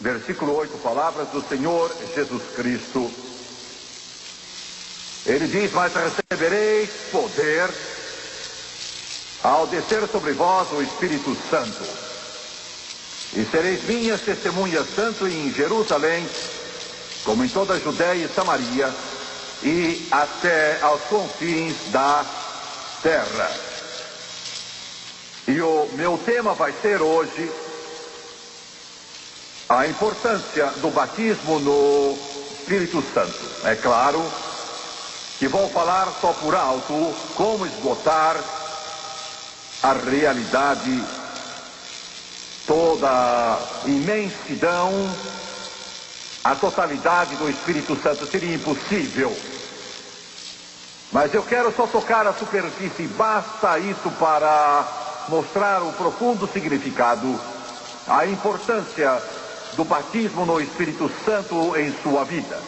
Versículo 8, palavras do Senhor Jesus Cristo. Ele diz: mas recebereis poder ao descer sobre vós o Espírito Santo, e sereis minhas testemunhas tanto em Jerusalém, como em toda a Judéia e Samaria, e até aos confins da terra. E o meu tema vai ser hoje a importância do batismo no Espírito Santo. É claro que vou falar só por alto como esgotar a realidade, toda a imensidão, a totalidade do Espírito Santo. Seria impossível. Mas eu quero só tocar a superfície, basta isso para mostrar o profundo significado, a importância do batismo no Espírito Santo em sua vida.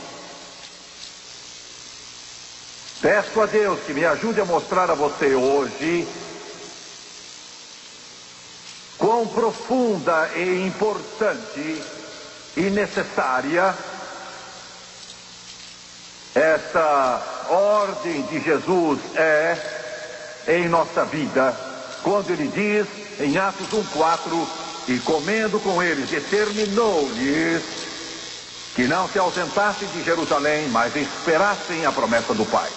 Peço a Deus que me ajude a mostrar a você hoje quão profunda e importante e necessária essa ordem de Jesus é em nossa vida, quando ele diz em Atos 1:4: e comendo com eles, determinou-lhes que não se ausentassem de Jerusalém, mas esperassem a promessa do Pai.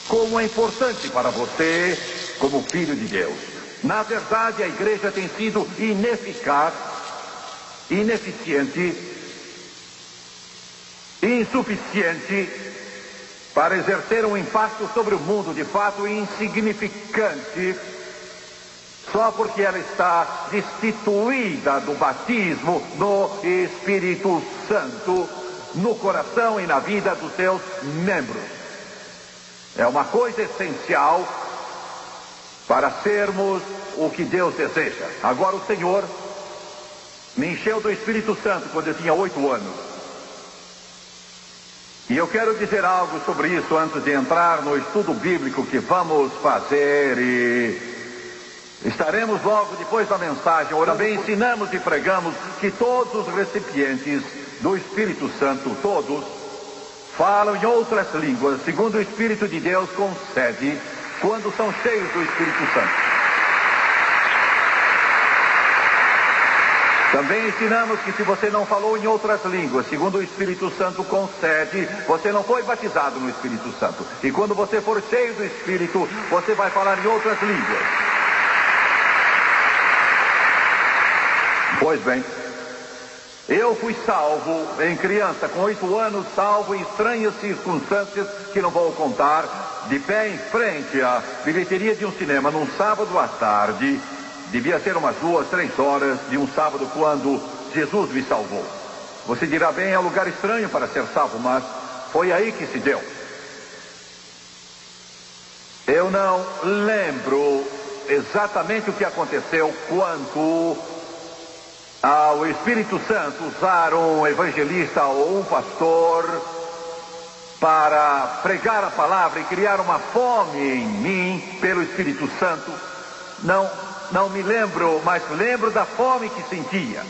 Como é importante para você, como filho de Deus. Na verdade, a igreja tem sido ineficaz, ineficiente, insuficiente para exercer um impacto sobre o mundo, de fato insignificante, só porque ela está destituída do batismo no Espírito Santo, no coração e na vida dos seus membros. É uma coisa essencial para sermos o que Deus deseja. Agora, o Senhor me encheu do Espírito Santo quando eu tinha 8 anos. E eu quero dizer algo sobre isso antes de entrar no estudo bíblico que vamos fazer, e estaremos logo depois da mensagem. Também ensinamos e pregamos que todos os recipientes do Espírito Santo, todos, falam em outras línguas, segundo o Espírito de Deus concede, quando são cheios do Espírito Santo. Também ensinamos que se você não falou em outras línguas, segundo o Espírito Santo concede, você não foi batizado no Espírito Santo. E quando você for cheio do Espírito, você vai falar em outras línguas. Pois bem, eu fui salvo em criança, com 8 anos, salvo em estranhas circunstâncias que não vou contar, de pé em frente à bilheteria de um cinema, num sábado à tarde, devia ser umas 2, 3 horas de um sábado, quando Jesus me salvou. Você dirá: bem, é um lugar estranho para ser salvo, mas foi aí que se deu. Eu não lembro exatamente o que aconteceu quanto ao Espírito Santo usar um evangelista ou um pastor para pregar a palavra e criar uma fome em mim pelo Espírito Santo. Não me lembro, mas lembro da fome que sentia.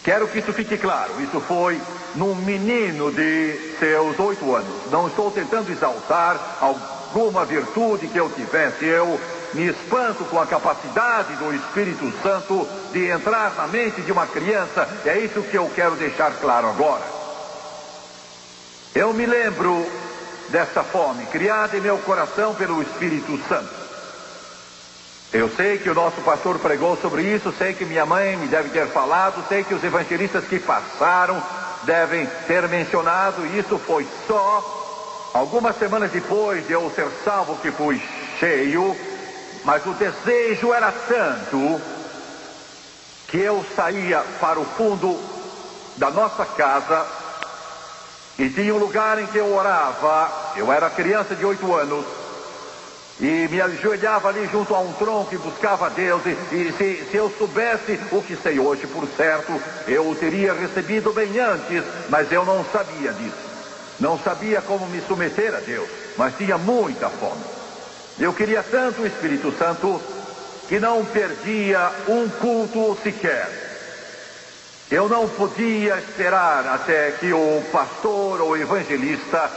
Quero que isso fique claro. Isso foi num menino de seus 8 anos. Não estou tentando exaltar alguma virtude que eu tivesse. Eu me espanto com a capacidade do Espírito Santo de entrar na mente de uma criança. É isso que eu quero deixar claro agora. Eu me lembro dessa fome criada em meu coração pelo Espírito Santo. Eu sei que o nosso pastor pregou sobre isso, sei que minha mãe me deve ter falado, sei que os evangelistas que passaram devem ter mencionado. E isso foi só algumas semanas depois de eu ser salvo que fui cheio. Mas o desejo era tanto que eu saía para o fundo da nossa casa e tinha um lugar em que eu orava. Eu era criança de 8 anos e me ajoelhava ali junto a um tronco e buscava a Deus. E se eu soubesse o que sei hoje, por certo, eu o teria recebido bem antes, mas eu não sabia disso. Não sabia como me submeter a Deus, mas tinha muita fome. Eu queria tanto o Espírito Santo que não perdia um culto sequer. Eu não podia esperar até que o pastor ou evangelista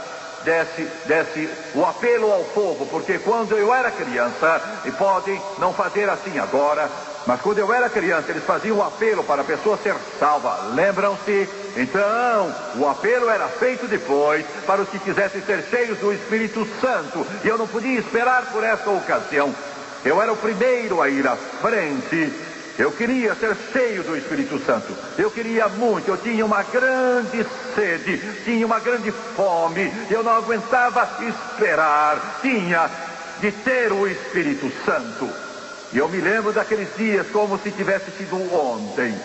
desse o apelo ao povo, porque quando eu era criança, e podem não fazer assim agora, mas quando eu era criança, eles faziam o apelo para a pessoa ser salva. Lembram-se? Então, o apelo era feito depois para os que quisessem ser cheios do Espírito Santo. E eu não podia esperar por essa ocasião. Eu era o primeiro a ir à frente. Eu queria ser cheio do Espírito Santo. Eu queria muito, eu tinha uma grande sede, tinha uma grande fome. Eu não aguentava esperar, tinha de ter o Espírito Santo. E eu me lembro daqueles dias como se tivesse sido ontem.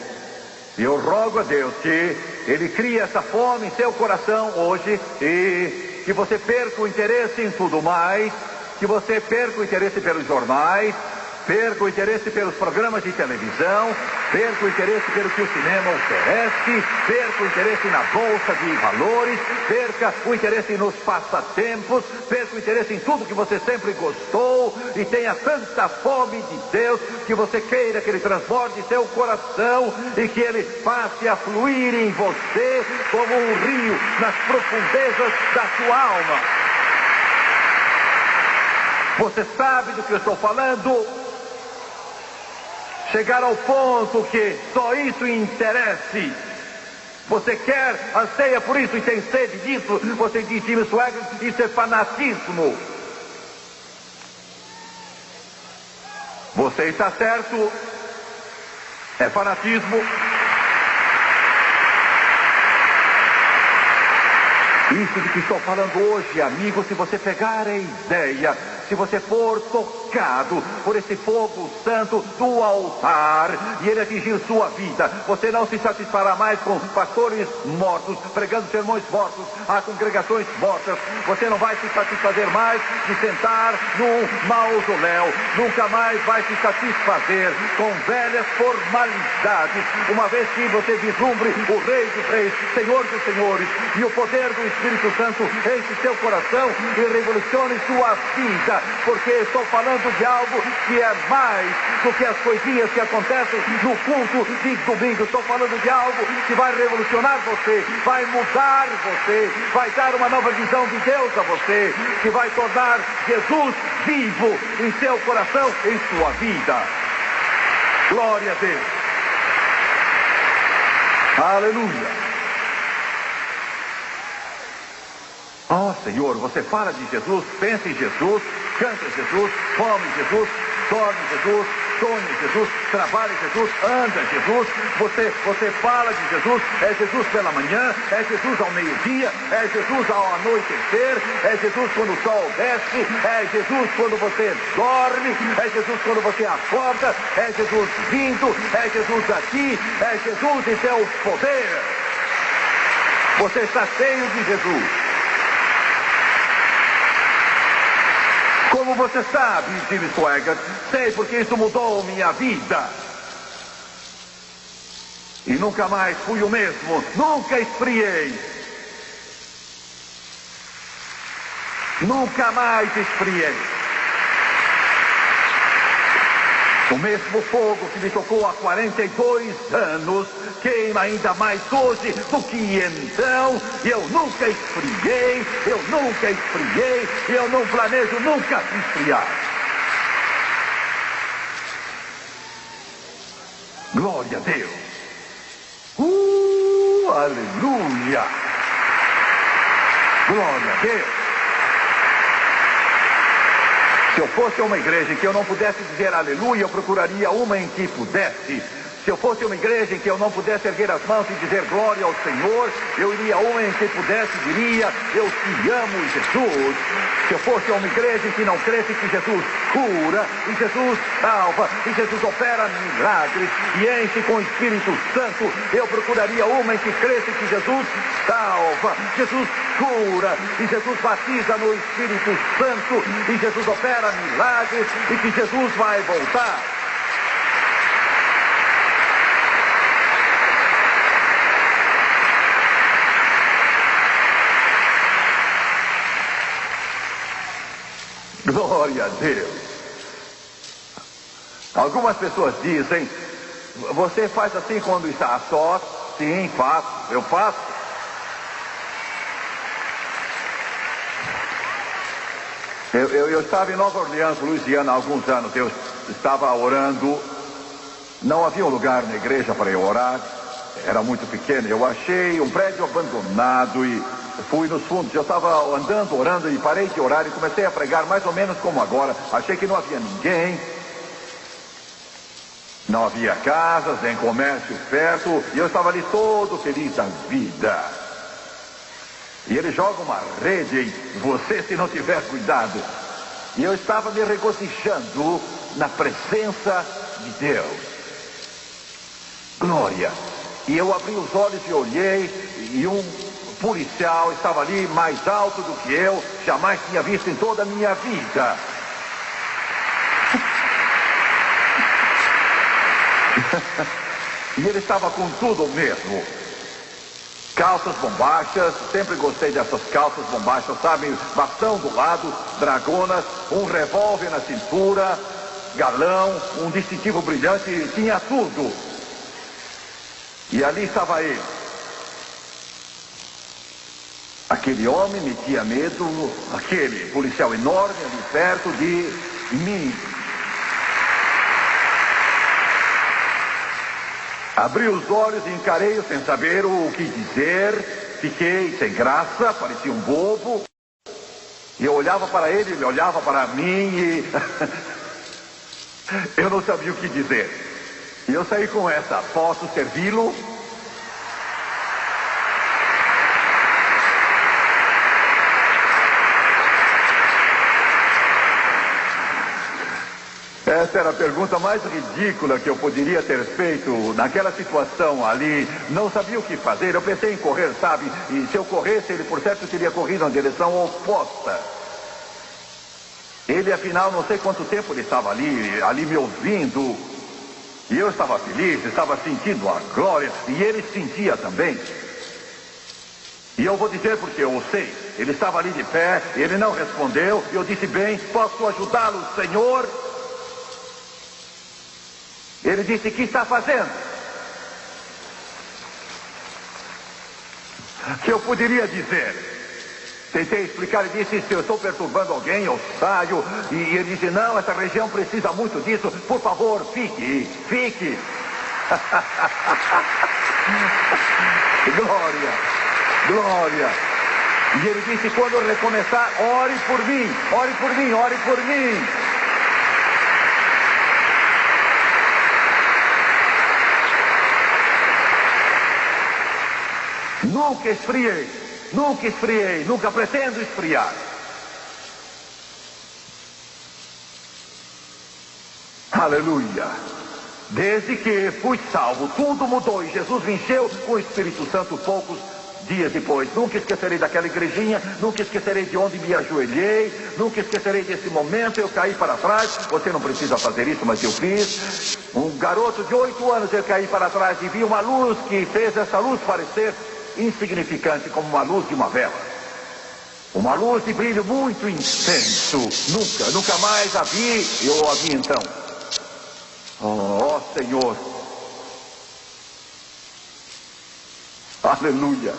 E eu rogo a Deus que Ele crie essa fome em seu coração hoje e que você perca o interesse em tudo mais, que você perca o interesse pelos jornais, perca o interesse pelos programas de televisão, perca o interesse pelo que o cinema oferece, perca o interesse na bolsa de valores, perca o interesse nos passatempos, perca o interesse em tudo que você sempre gostou e tenha tanta fome de Deus que você queira que Ele transborde seu coração e que Ele passe a fluir em você como um rio nas profundezas da sua alma. Você sabe do que eu estou falando? Chegar ao ponto que só isso interesse. Você quer, anseia por isso e tem sede disso. Você diz, Jimmy Swaggart, isso é fanatismo. Você está certo. É fanatismo. Isso de que estou falando hoje, amigo, se você pegar a ideia, se você for tocado por esse fogo santo do altar e ele atingir sua vida, você não se satisfará mais com pastores mortos, pregando sermões mortos, a congregações mortas. Você não vai se satisfazer mais de sentar num mausoléu, nunca mais vai se satisfazer com velhas formalidades, uma vez que você vislumbre o Rei dos Reis, Senhor dos Senhores, e o poder do Espírito Santo enche seu coração e revolucione sua vida, porque estou falando de algo que é mais do que as coisinhas que acontecem no culto de domingo. Estou falando de algo que vai revolucionar você, vai mudar você, vai dar uma nova visão de Deus a você, que vai tornar Jesus vivo em seu coração, em sua vida. Glória a Deus. Aleluia. Oh, Senhor, você fala de Jesus, pensa em Jesus, canta em Jesus, come em Jesus, dorme em Jesus, sonha em Jesus, trabalha em Jesus, anda em Jesus. Você fala de Jesus, é Jesus pela manhã, é Jesus ao meio-dia, é Jesus ao anoitecer, é Jesus quando o sol desce, é Jesus quando você dorme, é Jesus quando você acorda, é Jesus vindo, é Jesus aqui, é Jesus em seu poder. Você está cheio de Jesus. Como você sabe, Jimmy Swaggart, sei porque isso mudou minha vida. E nunca mais fui o mesmo, nunca esfriei. Nunca mais esfriei. O mesmo fogo que me tocou há 42 anos queima ainda mais hoje do que então. Eu nunca esfriei, eu nunca esfriei, eu não planejo nunca esfriar. Glória a Deus. Aleluia. Glória a Deus. Se eu fosse uma igreja em que eu não pudesse dizer aleluia, eu procuraria uma em que pudesse. Se eu fosse uma igreja em que eu não pudesse erguer as mãos e dizer glória ao Senhor, eu iria a uma em que pudesse e diria, eu te amo, Jesus. Se eu fosse uma igreja em que não cresce que Jesus cura, e Jesus salva, e Jesus opera milagres, e enche com o Espírito Santo, eu procuraria uma em que cresce que Jesus salva, Jesus cura, e Jesus batiza no Espírito Santo, e Jesus opera milagres, e que Jesus vai voltar. Glória a Deus. Algumas pessoas dizem Você faz assim quando está a sós? Sim, faço. Eu faço. Eu estava em Nova Orleans, Louisiana, há alguns anos. Eu estava orando. Não havia um lugar na igreja para eu orar. Era muito pequeno. Eu achei um prédio abandonado e fui nos fundos. Eu estava andando, orando e parei de orar e comecei a pregar mais ou menos como agora. Achei que não havia ninguém. Não havia casas, nem comércio perto. E eu estava ali todo feliz da vida. E ele joga uma rede em você se não tiver cuidado. E eu estava me regozijando na presença de Deus. Glória. E eu abri os olhos e olhei, e um policial estava ali mais alto do que eu, jamais tinha visto em toda a minha vida. E ele estava com tudo mesmo. Calças bombachas, sempre gostei dessas calças bombachas, sabe? Bastão do lado, dragonas, um revólver na cintura, galão, um distintivo brilhante, tinha tudo. E ali estava ele. Aquele homem me tinha medo, aquele policial enorme ali perto de mim. Abri os olhos e encarei-o sem saber o que dizer. Fiquei sem graça, parecia um bobo. E eu olhava para ele, ele olhava para mim e... eu não sabia o que dizer. E eu saí com essa: posso servi-lo? Essa era a pergunta mais ridícula que eu poderia ter feito naquela situação ali. Não sabia o que fazer. Eu pensei em correr, sabe? E se eu corresse, ele por certo teria corrido na direção oposta. Ele, afinal, não sei quanto tempo ele estava ali me ouvindo. E eu estava feliz, estava sentindo a glória. E ele sentia também. E eu vou dizer porque eu sei. Ele estava ali de pé, ele não respondeu. E eu disse: bem, posso ajudá-lo, Senhor? Ele disse: o que está fazendo? Que eu poderia dizer? Tentei explicar, ele disse: se eu estou perturbando alguém, eu saio. E ele disse: não, essa região precisa muito disso. Por favor, fique. Glória, glória. E ele disse: quando eu recomeçar, ore por mim, ore por mim, ore por mim. Nunca esfriei, nunca pretendo esfriar. Aleluia. Desde que fui salvo, tudo mudou e Jesus me encheu com o Espírito Santo poucos dias depois. Nunca esquecerei daquela igrejinha, nunca esquecerei de onde me ajoelhei, nunca esquecerei desse momento. Eu caí para trás. Você não precisa fazer isso, mas eu fiz. Um garoto de 8 anos, eu caí para trás e vi uma luz que fez essa luz parecer insignificante, como uma luz de uma vela. Uma luz de brilho muito intenso. Nunca mais a vi. Eu a vi então. Oh, Senhor. Aleluia.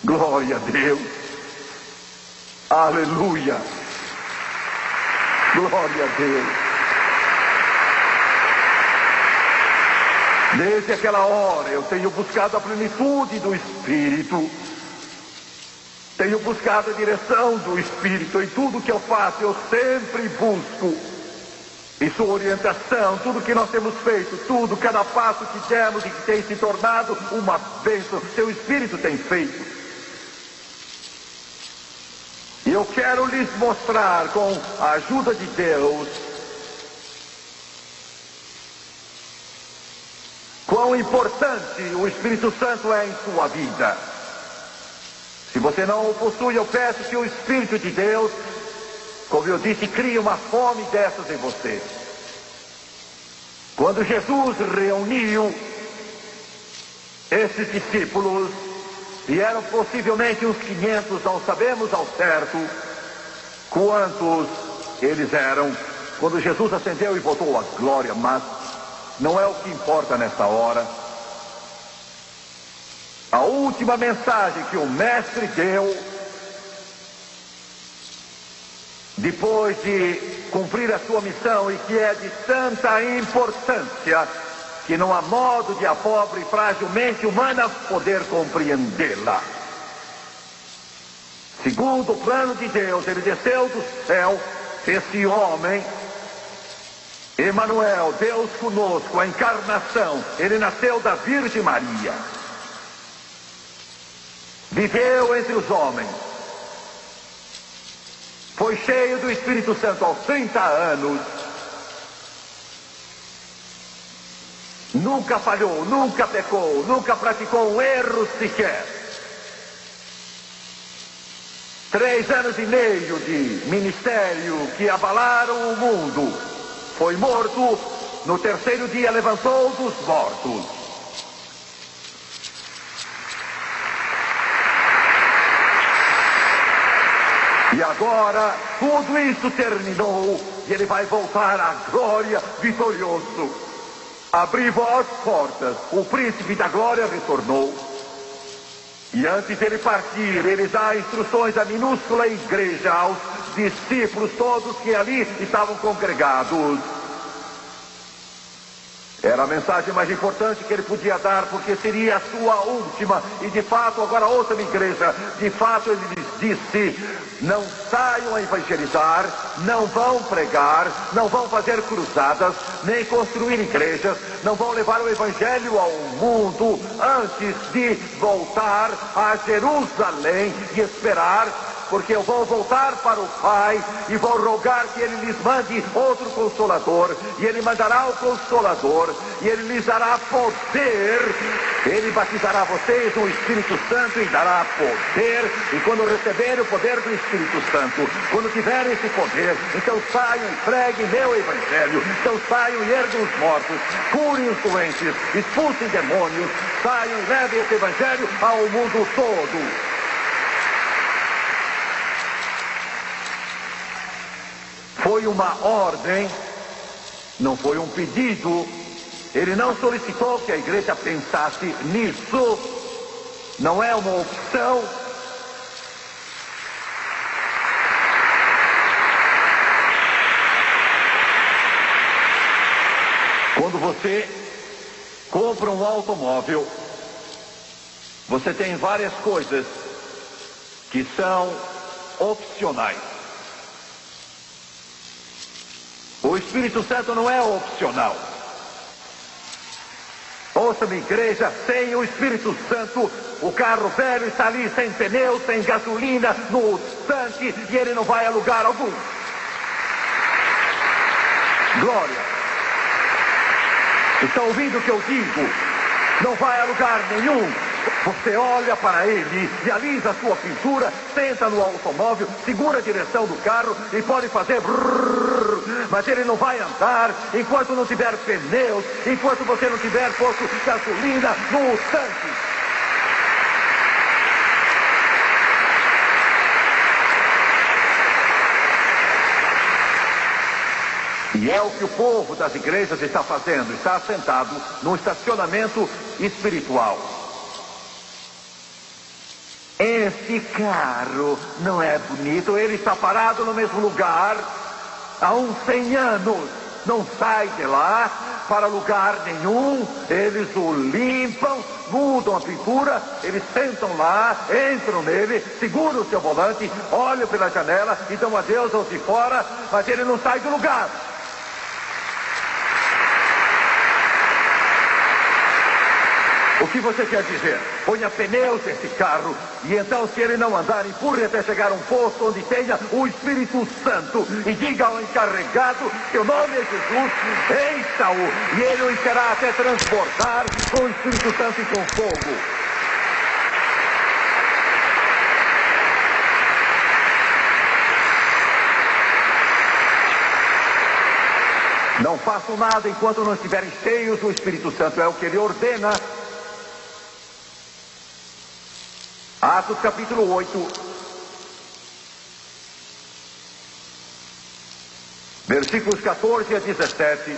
Glória a Deus. Aleluia. Glória a Deus. Desde aquela hora eu tenho buscado a plenitude do Espírito. Tenho buscado a direção do Espírito. Em tudo que eu faço, eu sempre busco. E sua orientação, tudo que nós temos feito, tudo, cada passo que demos e que tem se tornado uma bênção, seu Espírito tem feito. E eu quero lhes mostrar, com a ajuda de Deus, quão importante o Espírito Santo é em sua vida. Se você não o possui, eu peço que o Espírito de Deus, como eu disse, crie uma fome dessas em você. Quando Jesus reuniu esses discípulos, e eram possivelmente uns 500, não sabemos ao certo, quantos eles eram quando Jesus ascendeu e voltou à glória, mas não é o que importa nesta hora. A última mensagem que o Mestre deu, depois de cumprir a sua missão, e que é de tanta importância que não há modo de a pobre e frágil mente humana poder compreendê-la. Segundo o plano de Deus, ele desceu do céu, esse homem, Emanuel, Deus conosco, a encarnação, ele nasceu da Virgem Maria. Viveu entre os homens. Foi cheio do Espírito Santo aos 30 anos. Nunca falhou, nunca pecou, nunca praticou um erro sequer. 3 anos e meio de ministério que abalaram o mundo. Foi morto, no 3º dia levantou dos mortos. E agora tudo isso terminou e ele vai voltar à glória vitorioso. Abri vós portas, o príncipe da glória retornou. E antes dele partir, ele dá instruções à minúscula igreja, aos discípulos todos que ali estavam congregados. Era a mensagem mais importante que ele podia dar, porque seria a sua última. E de fato, agora ouça-me, igreja, de fato ele lhes disse: não saiam a evangelizar, não vão pregar, não vão fazer cruzadas, nem construir igrejas, não vão levar o evangelho ao mundo antes de voltar a Jerusalém e esperar, porque eu vou voltar para o Pai e vou rogar que Ele lhes mande outro Consolador, e Ele mandará o Consolador, e Ele lhes dará poder. Ele batizará vocês no Espírito Santo e dará poder, e quando receberem o poder do Espírito Santo, quando tiverem esse poder, então saiam e preguem meu Evangelho, então saiam e ergam os mortos, curem os doentes, expulsem demônios, saiam e levem esse Evangelho ao mundo todo. Foi uma ordem, não foi um pedido. Ele não solicitou que a igreja pensasse nisso. Não é uma opção. Quando você compra um automóvel, você tem várias coisas que são opcionais. O Espírito Santo não é opcional. Ouça-me, igreja, sem o Espírito Santo, o carro velho está ali sem pneu, sem gasolina, no tanque, e ele não vai a lugar algum. Glória. Estão ouvindo o que eu digo? Não vai a lugar nenhum. Você olha para ele e alisa a sua pintura, senta no automóvel, segura a direção do carro e pode fazer brrr, mas ele não vai andar enquanto não tiver pneus, enquanto você não tiver posto gasolina no tanque. E é o que o povo das igrejas está fazendo, está sentado num estacionamento espiritual. Esse carro não é bonito, ele está parado no mesmo lugar há uns 100 anos, não sai de lá para lugar nenhum. Eles o limpam, mudam a pintura, eles sentam lá, entram nele, seguram o seu volante, olham pela janela e dão adeus aos de fora, mas ele não sai do lugar. O que você quer dizer? Ponha pneus nesse carro e então, se ele não andar, empurre até chegar a um posto onde tenha o Espírito Santo e diga ao encarregado que o nome é Jesus, encha-o, e ele o encherá até transbordar com o Espírito Santo e com fogo. Não façam nada enquanto não estiverem cheios do Espírito Santo, é o que ele ordena. Atos capítulo 8. Versículos 14 a 17.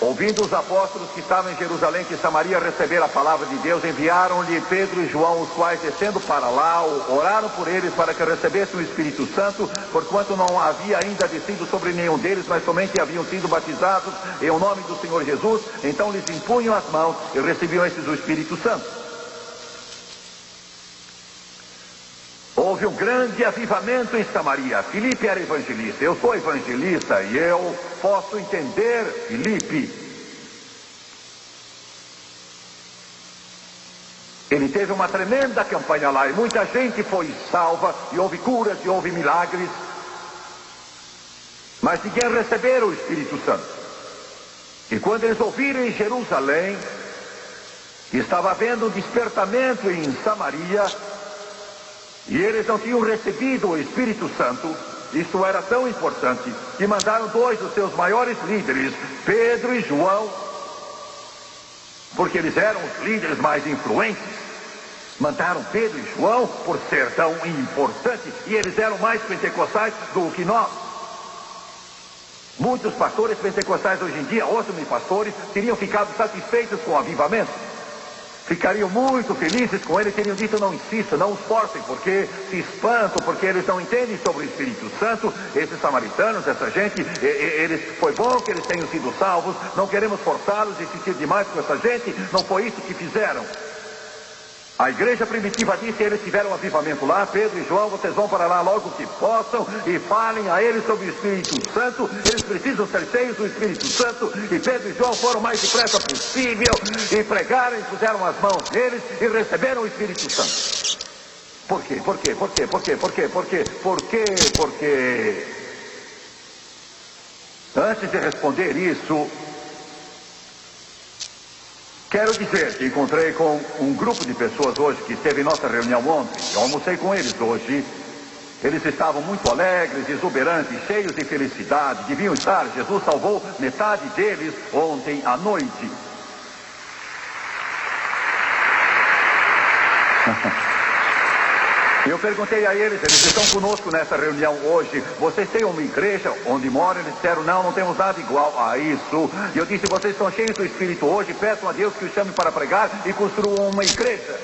Ouvindo os apóstolos que estavam em Jerusalém que Samaria receber a palavra de Deus, enviaram-lhe Pedro e João, os quais, descendo para lá, oraram por eles para que recebessem o Espírito Santo, porquanto não havia ainda descido sobre nenhum deles, mas somente haviam sido batizados em o nome do Senhor Jesus. Então lhes impunham as mãos e recebiam esses o Espírito Santo. Houve um grande avivamento em Samaria. Filipe era evangelista, eu sou evangelista e eu posso entender Filipe. Ele teve uma tremenda campanha lá e muita gente foi salva, e houve curas e houve milagres, mas ninguém recebeu o Espírito Santo. E quando eles ouviram em Jerusalém que estava havendo um despertamento em Samaria, e eles não tinham recebido o Espírito Santo, isso era tão importante, que mandaram dois dos seus maiores líderes, Pedro e João, porque eles eram os líderes mais influentes. Mandaram Pedro e João por ser tão importante, e eles eram mais pentecostais do que nós. Muitos pastores pentecostais hoje em dia, ótimos pastores, teriam ficado satisfeitos com o avivamento. Ficariam muito felizes com ele, teriam dito: não insistam, não os forcem, porque se espantam, porque eles não entendem sobre o Espírito Santo. Esses samaritanos, essa gente, foi bom que eles tenham sido salvos, não queremos forçá-los e insistir demais com essa gente, não foi isso que fizeram. A igreja primitiva disse: eles tiveram um avivamento lá, Pedro e João, vocês vão para lá logo que possam e falem a eles sobre o Espírito Santo, eles precisam ser cheios do Espírito Santo. E Pedro e João foram o mais depressa possível e pregaram e puseram as mãos neles e receberam o Espírito Santo. Por quê? Por quê? Por quê? Por quê? Por quê? Por quê? Por quê? Porque antes de responder isso, quero dizer que encontrei com um grupo de pessoas hoje que esteve em nossa reunião ontem. Eu almocei com eles hoje. Eles estavam muito alegres, exuberantes, cheios de felicidade. Deviam estar. Jesus salvou metade deles ontem à noite. Eu perguntei a eles estão conosco nessa reunião hoje, vocês têm uma igreja onde moram? Eles disseram: não temos nada igual a isso. E eu disse: vocês estão cheios do Espírito hoje, peçam a Deus que os chame para pregar e construam uma igreja.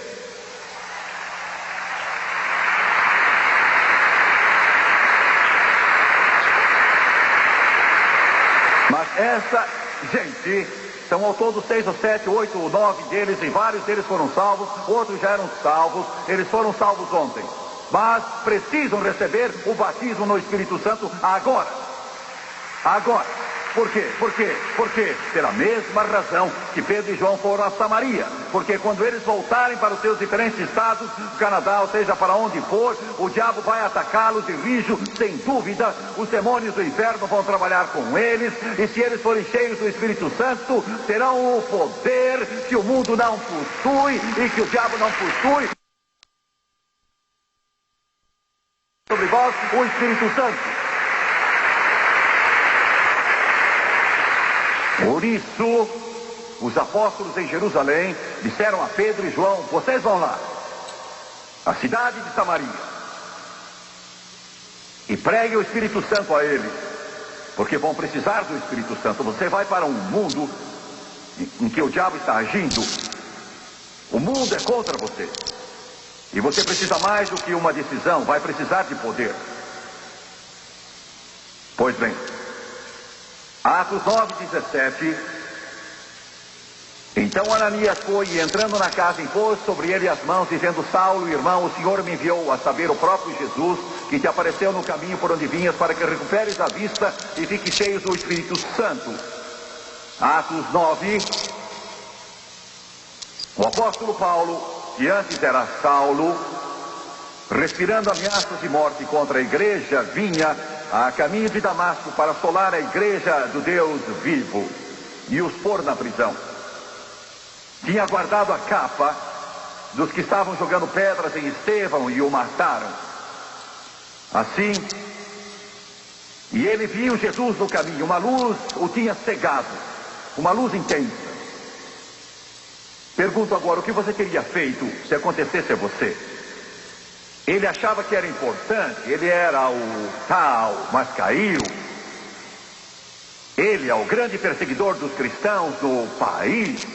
Mas essa gente, são ao todo 6 ou 7, 8 ou 9 deles, e vários deles foram salvos, outros já eram salvos, eles foram salvos ontem, mas precisam receber o batismo no Espírito Santo agora. Agora. Por quê? Por quê? Por quê? Pela mesma razão que Pedro e João foram a Samaria. Porque quando eles voltarem para os seus diferentes estados, o Canadá, ou seja, para onde for, o diabo vai atacá-los de rijo, sem dúvida. Os demônios do inferno vão trabalhar com eles, e se eles forem cheios do Espírito Santo, terão o poder que o mundo não possui e que o diabo não possui. Sobre vós, o Espírito Santo. Por isso, os apóstolos em Jerusalém disseram a Pedro e João: vocês vão lá, à cidade de Samaria, e preguem o Espírito Santo a eles, porque vão precisar do Espírito Santo. Você vai para um mundo em que o diabo está agindo. O mundo é contra você, e você precisa mais do que uma decisão, vai precisar de poder. Pois bem, Atos 9:17. Então Ananias foi e, entrando na casa, impôs sobre ele as mãos, dizendo: Saulo, irmão, o Senhor me enviou, a saber, o próprio Jesus, que te apareceu no caminho por onde vinhas, para que recuperes a vista e fiques cheios do Espírito Santo. Atos 9. O apóstolo Paulo, que antes era Saulo, respirando ameaças de morte contra a igreja, vinha a caminho de Damasco para assolar a igreja do Deus vivo e os pôr na prisão. Tinha guardado a capa dos que estavam jogando pedras em Estevão e o mataram. Assim, e ele viu Jesus no caminho, uma luz o tinha cegado, uma luz intensa. Pergunto agora: o que você teria feito se acontecesse a você? Ele achava que era importante, ele era o tal, mas caiu. Ele é o grande perseguidor dos cristãos no país.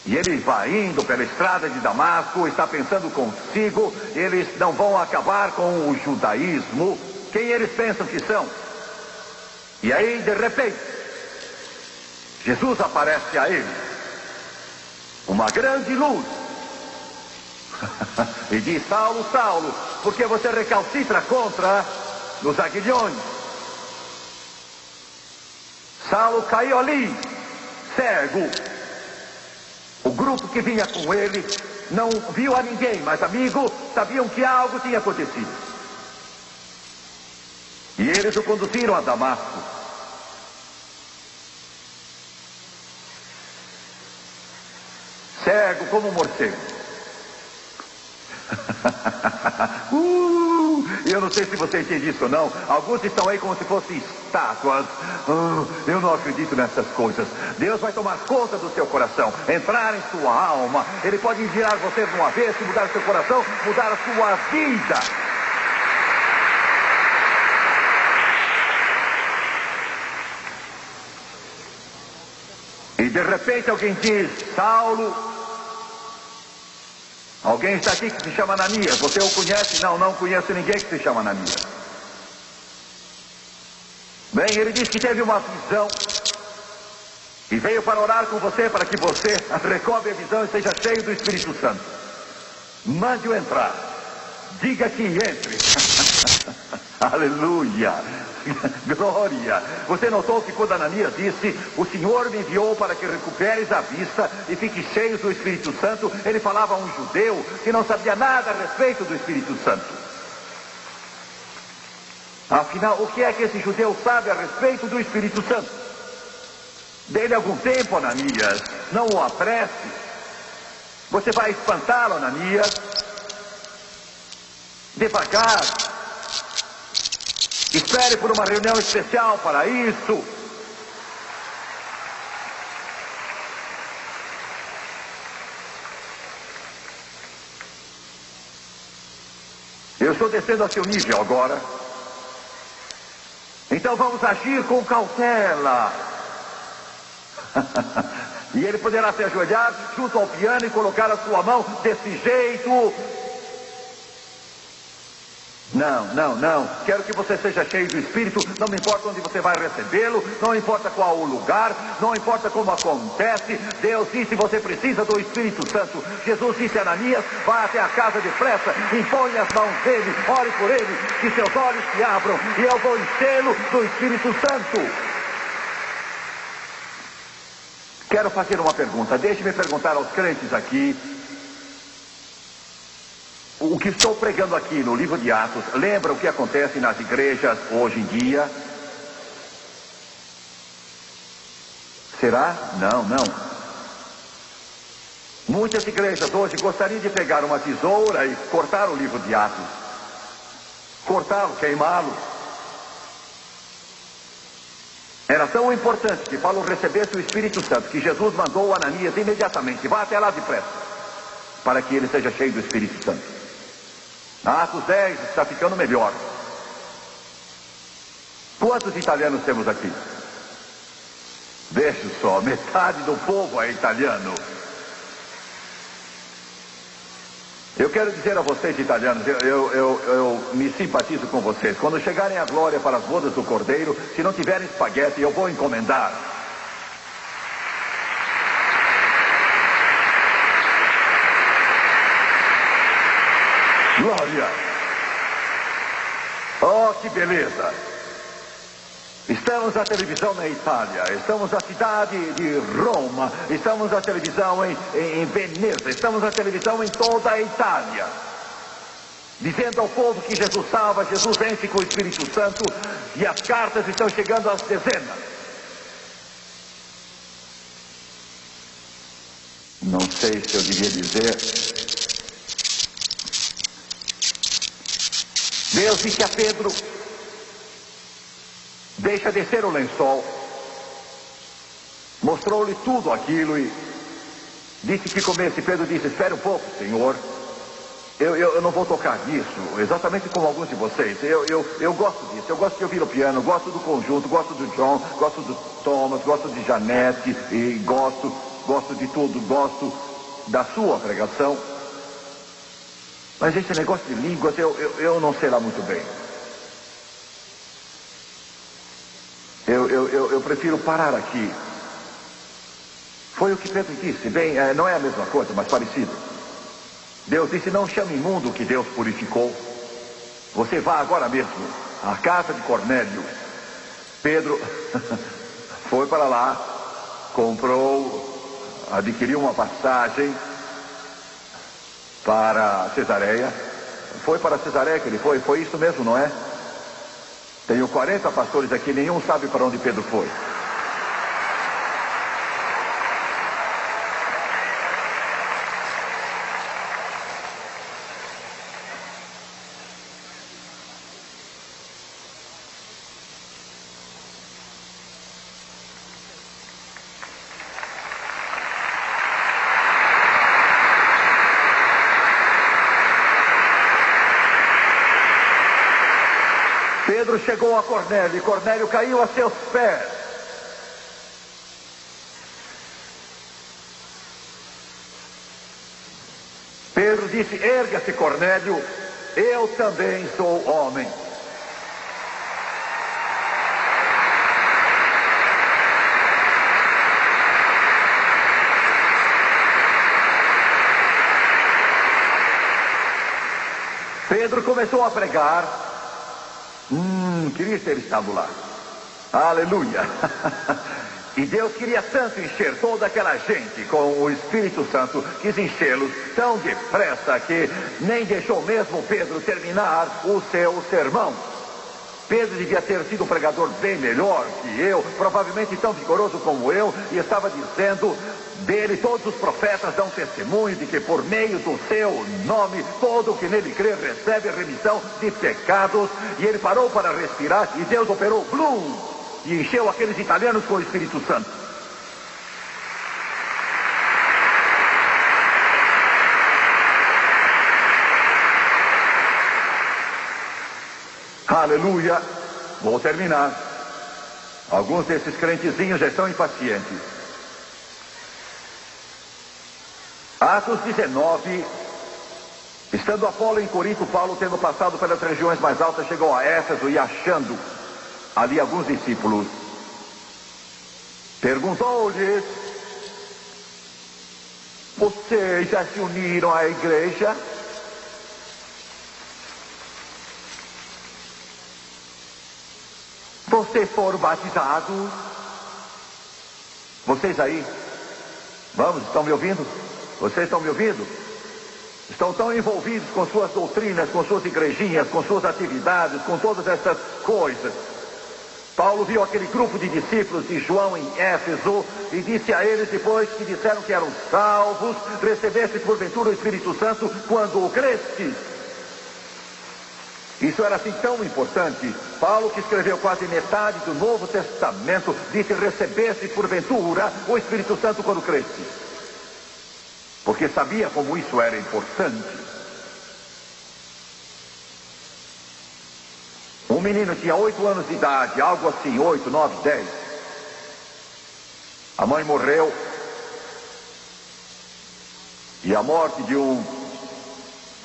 E ele vai indo pela estrada de Damasco, está pensando consigo, eles não vão acabar com o judaísmo. Quem eles pensam que são? E aí, de repente, Jesus aparece a ele, uma grande luz, e diz: Saulo, Saulo, por que você recalcitra contra os aguilhões? Saulo caiu ali, cego. O grupo que vinha com ele não viu a ninguém, mas, amigo, sabiam que algo tinha acontecido. E eles o conduziram a Damasco. Cego como um morcego. Eu não sei se você entende isso ou não. Alguns estão aí como se fossem estátuas. Eu não acredito nessas coisas. Deus vai tomar conta do seu coração, entrar em sua alma. Ele pode enviar você de uma vez, mudar seu coração, mudar a sua vida. E de repente alguém diz: Saulo, alguém está aqui que se chama Ananias. Você o conhece? Não, não conheço ninguém que se chama Ananias. Bem, ele diz que teve uma visão e veio para orar com você, para que você recobre a visão e seja cheio do Espírito Santo. Mande-o entrar. Diga que entre. Aleluia. Glória. Você notou que quando Ananias disse: o Senhor me enviou para que recuperes a vista e fique cheio do Espírito Santo, ele falava a um judeu que não sabia nada a respeito do Espírito Santo. Afinal, o que é que esse judeu sabe a respeito do Espírito Santo? Dê-lhe algum tempo, Ananias. Não o apresse. Você vai espantá-lo, Ananias. Devagar. Espere por uma reunião especial para isso. Eu estou descendo a seu nível agora. Então vamos agir com cautela. E ele poderá se ajoelhar junto ao piano e colocar a sua mão desse jeito. Não, não, não. Quero que você seja cheio do Espírito. Não me importa onde você vai recebê-lo. Não importa qual o lugar. Não importa como acontece. Deus disse: você precisa do Espírito Santo. Jesus disse a Ananias: vá até a casa depressa, impõe as mãos dele, ore por ele, que seus olhos se abram e eu vou enchê-lo do Espírito Santo. Quero fazer uma pergunta. Deixe-me perguntar aos crentes aqui. O que estou pregando aqui no livro de Atos lembra o que acontece nas igrejas hoje em dia? Será? Não, não. Muitas igrejas hoje gostariam de pegar uma tesoura e cortar o livro de Atos. Cortá-lo, queimá-lo. Era tão importante que Paulo recebesse o Espírito Santo que Jesus mandou Ananias imediatamente: vá até lá depressa, para que ele seja cheio do Espírito Santo. Atos 10 está ficando melhor. Quantos italianos temos aqui? Veja só, metade do povo é italiano. Eu quero dizer a vocês, italianos, eu me simpatizo com vocês. Quando chegarem à glória para as bodas do Cordeiro, se não tiverem espaguete, eu vou encomendar. Glória! Oh, que beleza! Estamos na televisão na Itália, estamos na cidade de Roma, estamos na televisão em Veneza, estamos na televisão em toda a Itália, dizendo ao povo que Jesus salva, Jesus enche com o Espírito Santo, e as cartas estão chegando às dezenas. Não sei se eu devia dizer. Deus disse a Pedro: deixa descer o lençol. Mostrou-lhe tudo aquilo e disse que comesse. Pedro disse: espere um pouco, Senhor. Eu não vou tocar nisso, exatamente como alguns de vocês. Eu gosto disso, eu gosto de ouvir o piano, gosto do conjunto, gosto do John, gosto do Thomas, gosto de Janete, e gosto de tudo, gosto da sua pregação. Mas esse negócio de línguas, eu não sei lá muito bem. Eu prefiro parar aqui. Foi o que Pedro disse, bem, não é a mesma coisa, mas parecido. Deus disse, não chame imundo o que Deus purificou. Você vá agora mesmo à casa de Cornélio. Pedro foi para lá, adquiriu uma passagem para Cesareia. Foi para Cesareia que ele foi isso mesmo, não é? Tenho 40 pastores aqui, nenhum sabe para onde Pedro foi. Pedro chegou a Cornélio e Cornélio caiu a seus pés. Pedro disse, erga-se Cornélio, eu também sou homem. Pedro começou a pregar. Queria ter estado lá. Aleluia. E Deus queria tanto encher toda aquela gente com o Espírito Santo, quis enchê-los tão depressa que nem deixou mesmo Pedro terminar o seu sermão. Pedro devia ter sido um pregador bem melhor que eu, provavelmente tão vigoroso como eu, e estava dizendo dele, todos os profetas dão testemunho de que por meio do seu nome, todo o que nele crê recebe a remissão de pecados. E ele parou para respirar e Deus operou, blum, e encheu aqueles italianos com o Espírito Santo. Aleluia. Vou terminar. Alguns desses crentezinhos já estão impacientes. Atos 19. Estando Apolo em Corinto, Paulo, tendo passado pelas regiões mais altas, chegou a Éfeso e, achando ali alguns discípulos, perguntou-lhes: vocês já se uniram à igreja? Vocês foram batizados? Vocês aí? Vamos, estão me ouvindo? Vocês estão me ouvindo? Estão tão envolvidos com suas doutrinas, com suas igrejinhas, com suas atividades, com todas essas coisas. Paulo viu aquele grupo de discípulos de João em Éfeso e disse a eles, depois que disseram que eram salvos: recebeste porventura o Espírito Santo quando o crestes? Isso era assim tão importante. Paulo, que escreveu quase metade do Novo Testamento, disse: recebeste porventura o Espírito Santo quando cresce. Porque sabia como isso era importante. Um menino tinha 8 anos de idade, algo assim, 8, 9, 10. A mãe morreu. E a morte de um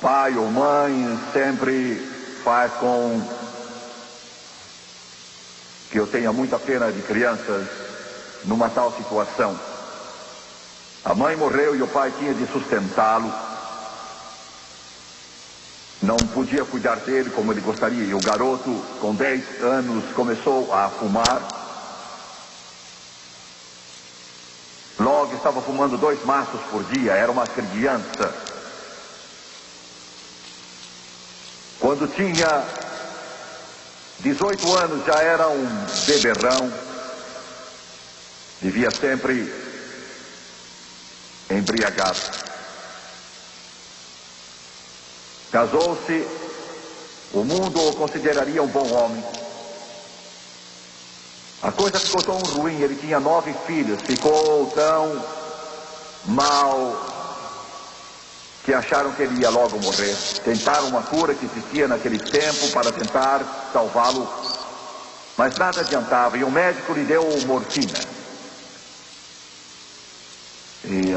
pai ou mãe sempre faz com que eu tenha muita pena de crianças numa tal situação. A mãe morreu e o pai tinha de sustentá-lo. Não podia cuidar dele como ele gostaria. E o garoto, com 10 anos, começou a fumar. Logo estava fumando 2 maços por dia. Era uma criança. Quando tinha 18 anos, já era um beberrão. Vivia sempre embriagado. Casou-se. O mundo o consideraria um bom homem. A coisa ficou tão ruim. Ele tinha 9 filhos. Ficou tão mal que acharam que ele ia logo morrer. Tentaram uma cura que existia naquele tempo para tentar salvá-lo, mas nada adiantava, e o médico lhe deu morfina. E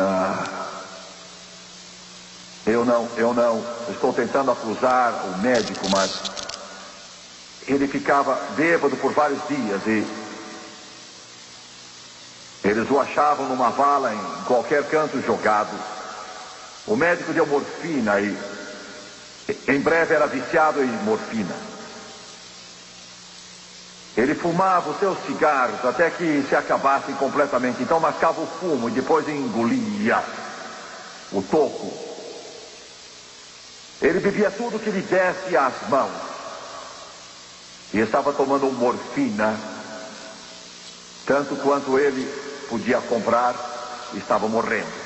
eu não estou tentando acusar o médico, mas ele ficava bêbado por vários dias e eles o achavam numa vala em qualquer canto jogado. O médico deu morfina e em breve era viciado em morfina. Ele fumava os seus cigarros até que se acabassem completamente. Então mascava o fumo e depois engolia o toco. Ele bebia tudo que lhe desse às mãos. E estava tomando morfina, tanto quanto ele podia comprar, e estava morrendo.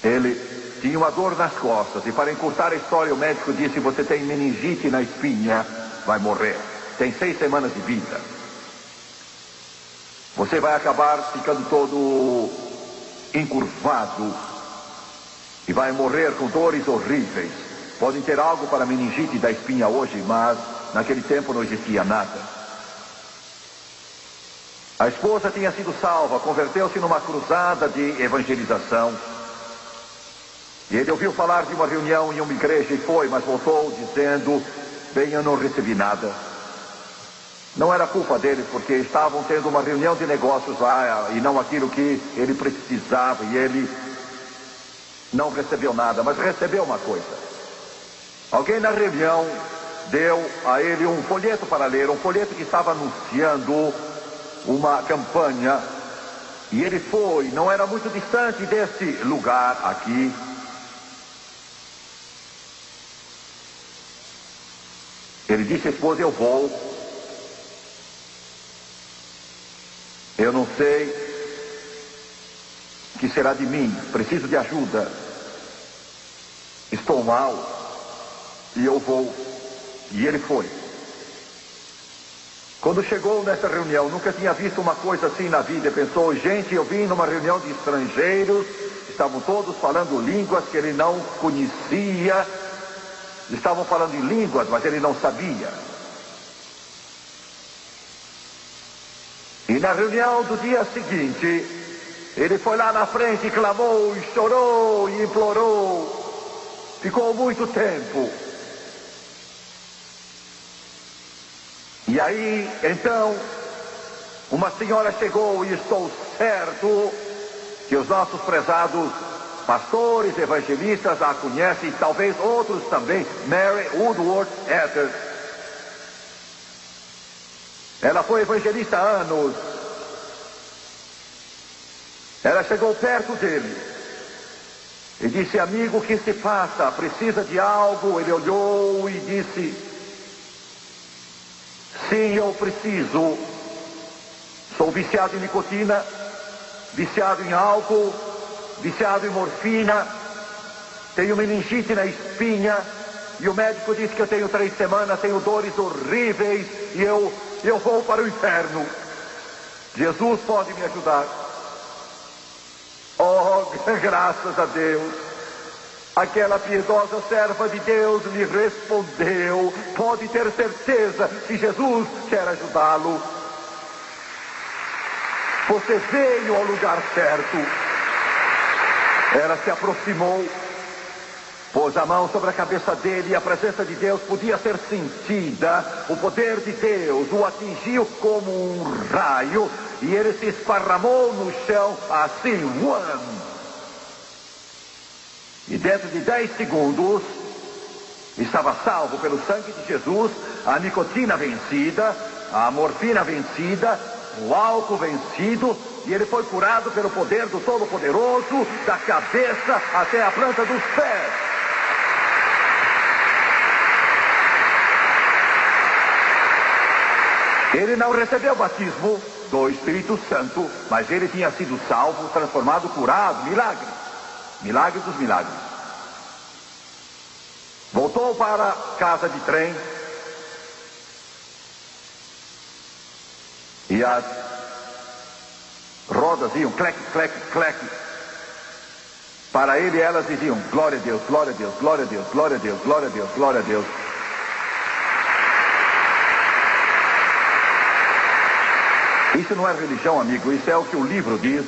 Ele tinha uma dor nas costas, e para encurtar a história, o médico disse: você tem meningite na espinha, vai morrer. Tem 6 semanas de vida. Você vai acabar ficando todo encurvado e vai morrer com dores horríveis. Podem ter algo para meningite da espinha hoje, mas naquele tempo não existia nada. A esposa tinha sido salva, converteu-se numa cruzada de evangelização. E ele ouviu falar de uma reunião em uma igreja e foi, mas voltou dizendo: bem, eu não recebi nada. Não era culpa deles, porque estavam tendo uma reunião de negócios lá e não aquilo que ele precisava, e ele não recebeu nada, mas recebeu uma coisa. Alguém na reunião deu a ele um folheto para ler, um folheto que estava anunciando uma campanha, e ele foi, não era muito distante desse lugar aqui. Ele disse à esposa: eu vou. Eu não sei o que será de mim, preciso de ajuda. Estou mal e eu vou. E ele foi. Quando chegou nessa reunião, nunca tinha visto uma coisa assim na vida. Pensou: gente, eu vim numa reunião de estrangeiros, estavam todos falando línguas que ele não conhecia. Estavam falando em línguas, mas ele não sabia. E na reunião do dia seguinte, ele foi lá na frente e clamou, e chorou, e implorou. Ficou muito tempo. E aí, então, uma senhora chegou, e estou certo que os nossos prezados pastores, evangelistas a conhecem, e talvez outros também. Mary Woodworth Etter. Ela foi evangelista há anos. Ela chegou perto dele e disse: amigo, o que se passa? Precisa de algo? Ele olhou e disse: sim, eu preciso. Sou viciado em nicotina, viciado em álcool, viciado em morfina, tenho meningite na espinha, e o médico disse que eu tenho 3 semanas, tenho dores horríveis, e eu vou para o inferno. Jesus pode me ajudar. Oh, graças a Deus. Aquela piedosa serva de Deus lhe respondeu: pode ter certeza que Jesus quer ajudá-lo. Você veio ao lugar certo. Ela se aproximou, pôs a mão sobre a cabeça dele, e a presença de Deus podia ser sentida. O poder de Deus o atingiu como um raio, e ele se esparramou no chão assim, e dentro de 10 segundos estava salvo pelo sangue de Jesus. A nicotina vencida, a morfina vencida, o álcool vencido, e ele foi curado pelo poder do Todo-Poderoso, da cabeça até a planta dos pés. Ele não recebeu o batismo do Espírito Santo, mas ele tinha sido salvo, transformado, curado, milagre. Milagre dos milagres. Voltou para a casa de trem, e as rodas iam clec, clec, clec. Para ele elas diziam: glória a Deus, glória a Deus, glória a Deus, glória a Deus, glória a Deus, glória a Deus. Isso não é religião, amigo, isso é o que o livro diz.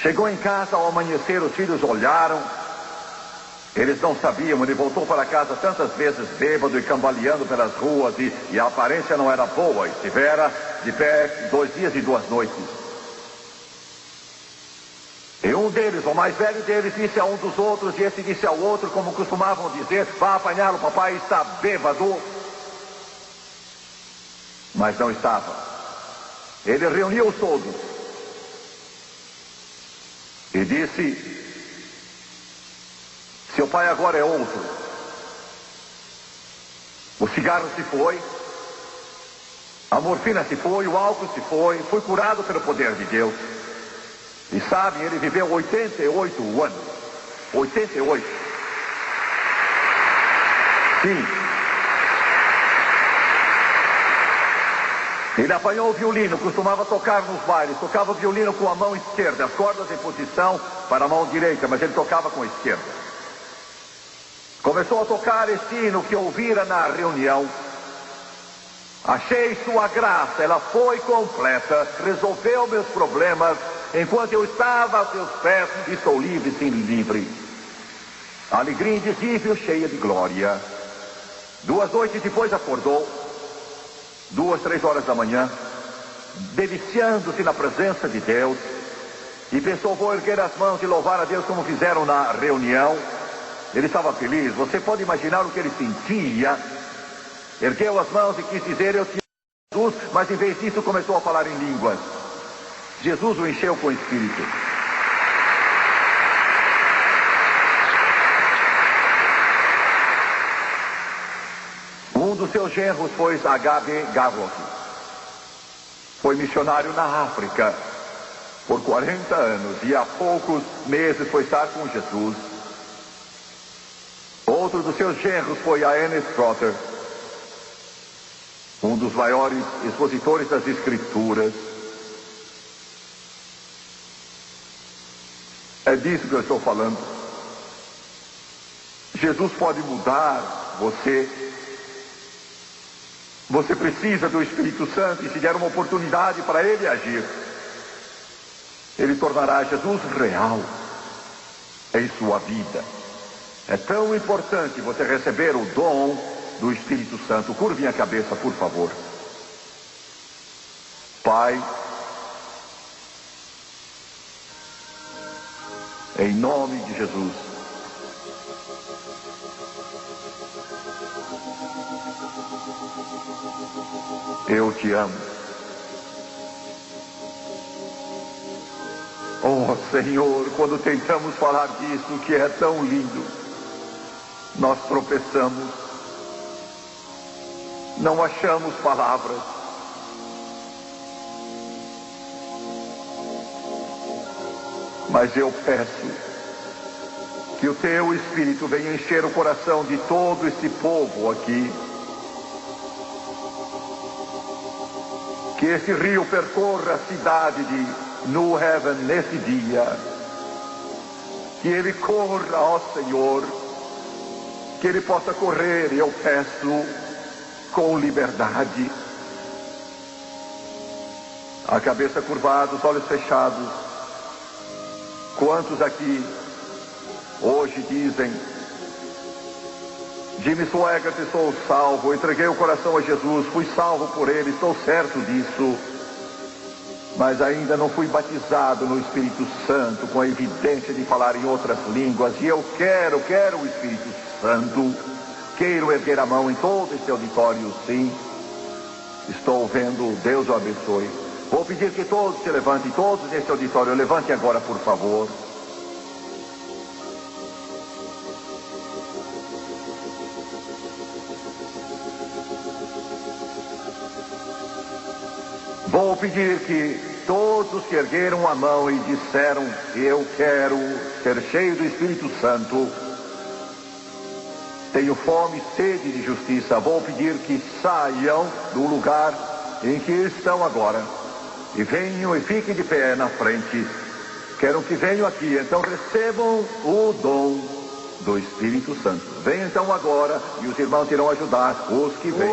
Chegou em casa ao amanhecer, os filhos olharam. Eles não sabiam, ele voltou para casa tantas vezes bêbado e cambaleando pelas ruas e a aparência não era boa. Estivera de pé 2 dias e 2 noites. E um deles, o mais velho deles, disse a um dos outros, e esse disse ao outro, como costumavam dizer: vá apanhá-lo, papai está bêbado. Mas não estava. Ele reuniu-os todos e disse: seu pai agora é outro. O cigarro se foi, a morfina se foi, o álcool se foi curado pelo poder de Deus. E sabe, ele viveu 88 anos. 88. Sim. Ele apanhou o violino, costumava tocar nos bailes, tocava o violino com a mão esquerda, as cordas em posição para a mão direita, mas ele tocava com a esquerda. Começou a tocar este hino que ouvira na reunião. Achei sua graça, ela foi completa, resolveu meus problemas. Enquanto eu estava a seus pés, estou livre, sim, livre. Alegria indizível, cheia de glória. 2 noites depois acordou, 2, 3 horas da manhã, deliciando-se na presença de Deus, e pensou: vou erguer as mãos e louvar a Deus como fizeram na reunião. Ele estava feliz, você pode imaginar o que ele sentia. Ergueu as mãos e quis dizer: eu te amo, Jesus, mas em vez disso começou a falar em línguas. Jesus o encheu com o Espírito. Um dos seus genros foi H.B. Gavroche. Foi missionário na África por 40 anos e há poucos meses foi estar com Jesus. Outro dos seus genros foi a N. Trotter, um dos maiores expositores das Escrituras. É disso que eu estou falando. Jesus pode mudar você. Você precisa do Espírito Santo, e se der uma oportunidade para ele agir, ele tornará Jesus real em sua vida. É tão importante você receber o dom do Espírito Santo. Curve a cabeça, por favor. Pai, em nome de Jesus, eu te amo. Oh Senhor, quando tentamos falar disso que é tão lindo, nós tropeçamos, não achamos palavras. Mas eu peço que o teu Espírito venha encher o coração de todo esse povo aqui. Que esse rio percorra a cidade de New Haven nesse dia. Que ele corra, ó Senhor, que ele possa correr, eu peço, com liberdade. A cabeça curvada, os olhos fechados. Quantos aqui hoje dizem: Jimmy Swaggart, sou salvo, entreguei o coração a Jesus, fui salvo por ele, estou certo disso, mas ainda não fui batizado no Espírito Santo com a evidência de falar em outras línguas, e eu quero o Espírito Santo. Quero erguer a mão em todo esse auditório, sim. Estou vendo, Deus o abençoe. Vou pedir que todos se levantem, todos nesse auditório, levante agora, por favor. Vou pedir que todos que ergueram a mão e disseram: eu quero ser cheio do Espírito Santo, tenho fome e sede de justiça, vou pedir que saiam do lugar em que estão agora e venham e fiquem de pé na frente. Quero que venham aqui, então recebam o dom do Espírito Santo. Venham então agora e os irmãos irão ajudar os que vêm.